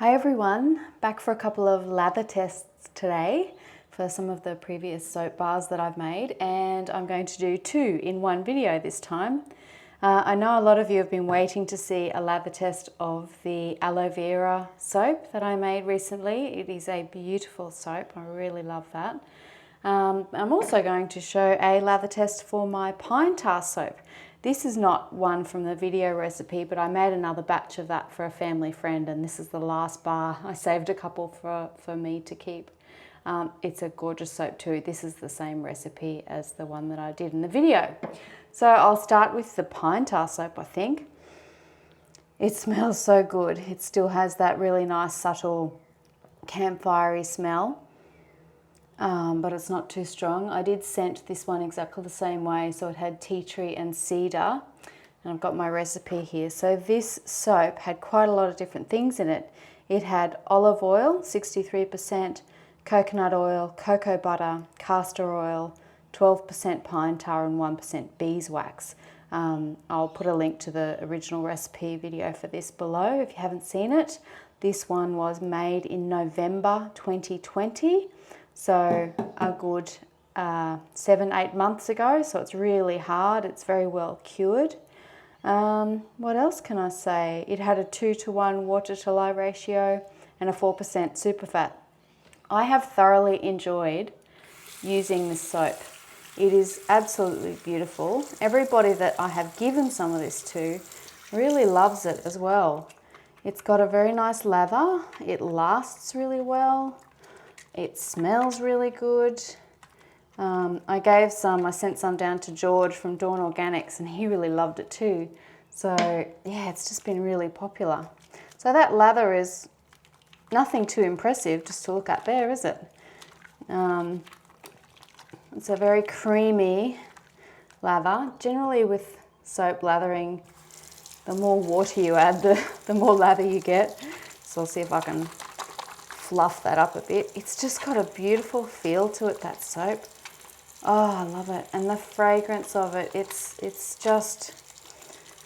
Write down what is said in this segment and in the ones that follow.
Hi everyone, back for a couple of lather tests today for some of the previous soap bars that I've made, and I'm going to do two in one video this time. I know a lot of you have been waiting to see a lather test of the Aloe Vera soap that I made recently. It is a beautiful soap, I really love that. I'm also going to show a lather test for my pine tar soap. This is not one from the video recipe, but I made another batch of that for a family friend, and this is the last bar. I saved a couple for me to keep. It's a gorgeous soap too. This is the same recipe as the one that I did in the video. So I'll start with the pine tar soap, I think. It smells so good. It still has that really nice subtle campfirey smell. But it's not too strong. I did scent this one exactly the same way, so it had tea tree and cedar, and I've got my recipe here. So this soap had quite a lot of different things in it. It had olive oil, 63%, coconut oil, cocoa butter, castor oil, 12% pine tar and 1% beeswax. I'll put a link to the original recipe video for this below if you haven't seen it. This one was made in November 2020. So a good 7-8 months ago, so it's really hard. It's very well cured. What else can I say? It had a 2:1 water to lye ratio and a 4% superfat. I have thoroughly enjoyed using this soap. It is absolutely beautiful. Everybody that I have given some of this to really loves it as well. It's got a very nice lather. It lasts really well. It smells really good. I sent some down to George from Dawn Organics, and he really loved it too. So yeah, it's just been really popular. So that lather is nothing too impressive just to look at there, is it? It's a very creamy lather. Generally with soap lathering, the more water you add, the more lather you get. So I'll see if I can fluff that up a bit. It's just got a beautiful feel to it, that soap. Oh, I love it. And the fragrance of it, it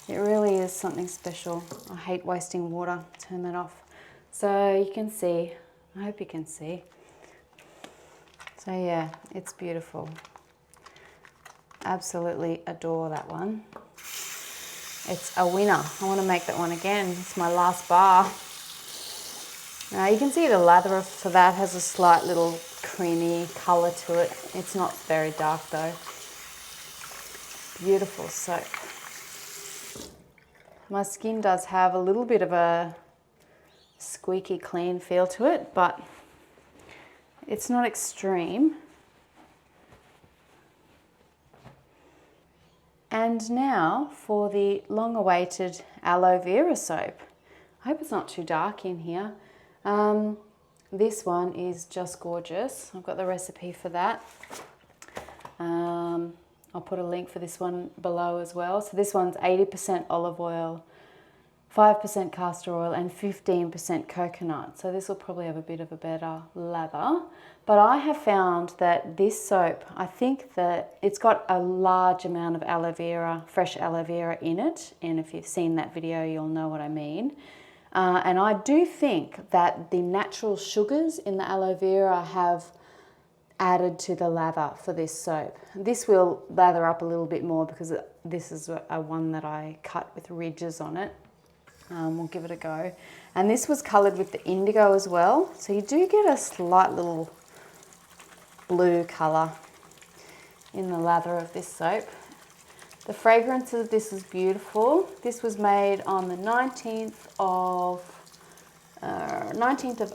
really is something special. I hate wasting water. Turn that off. So you can see, I hope you can see. So yeah, it's beautiful. Absolutely adore that one. It's a winner. I want to make that one again. It's my last bar. Now you can see the lather for that has a slight little creamy colour to it. It's not very dark though. Beautiful soap. My skin does have a little bit of a squeaky clean feel to it, but it's not extreme. And now for the long-awaited aloe vera soap. I hope it's not too dark in here. This one is just gorgeous. I've got the recipe for that. I'll put a link for this one below as well. So this one's 80% olive oil, 5% castor oil and 15% coconut. So this will probably have a bit of a better lather. But I have found that this soap, I think that it's got a large amount of aloe vera, fresh aloe vera in it. And if you've seen that video, you'll know what I mean. And I do think that the natural sugars in the aloe vera have added to the lather for this soap. This will lather up a little bit more because this is a one that I cut with ridges on it. We'll give it a go. And this was coloured with the indigo as well. So you do get a slight little blue colour in the lather of this soap. The fragrance of this is beautiful. This was made on the 19th of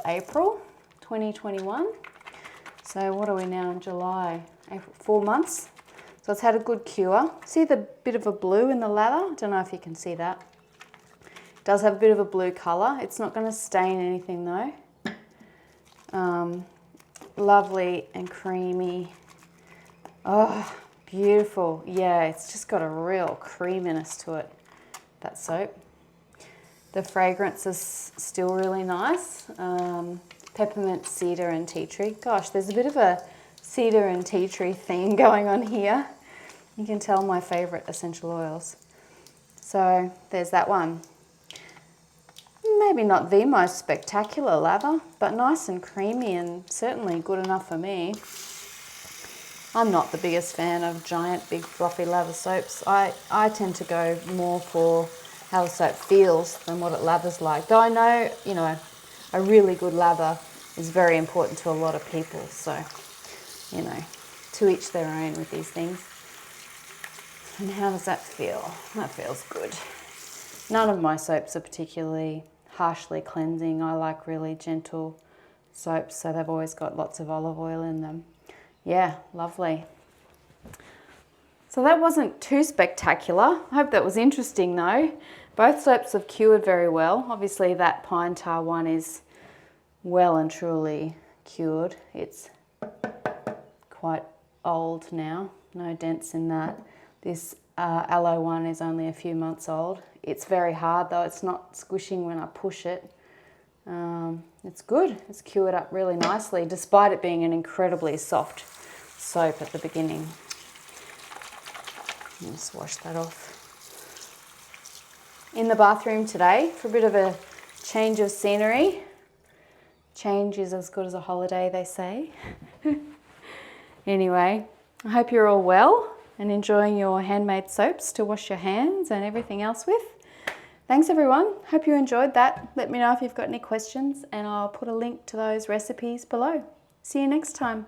April, 2021. So what are we now in July? April, 4 months. So it's had a good cure. See the bit of a blue in the lather? I don't know if you can see that. It does have a bit of a blue colour. It's not going to stain anything though. Lovely and creamy. Oh, beautiful. Yeah, it's just got a real creaminess to it, that soap. The fragrance is still really nice. Peppermint, cedar and tea tree. Gosh, there's a bit of a cedar and tea tree theme going on here. You can tell my favourite essential oils. So there's that one. maybe not the most spectacular lather, but nice and creamy and certainly good enough for me. I'm not the biggest fan of giant, big, fluffy lather soaps. I tend to go more for how the soap feels than what it lathers like. Though I know, you know, a really good lather is very important to a lot of people. So, you know, to each their own with these things. And how does that feel? That feels good. None of my soaps are particularly harshly cleansing. I like really gentle soaps, so they've always got lots of olive oil in them. Yeah, lovely. So that wasn't too spectacular. I hope that was interesting though. Both soaps have cured very well. Obviously that pine tar one is well and truly cured. It's quite old now, no dents in that. This aloe one is only a few months old. It's very hard though, it's not squishing when I push it. It's good, it's cured up really nicely despite it being an incredibly soft soap at the beginning. Just wash that off. In the bathroom today for a bit of a change of scenery. Change is as good as a holiday, they say. Anyway, I hope you're all well and enjoying your handmade soaps to wash your hands and everything else with. Thanks everyone, hope you enjoyed that. Let me know if you've got any questions and I'll put a link to those recipes below. See you next time.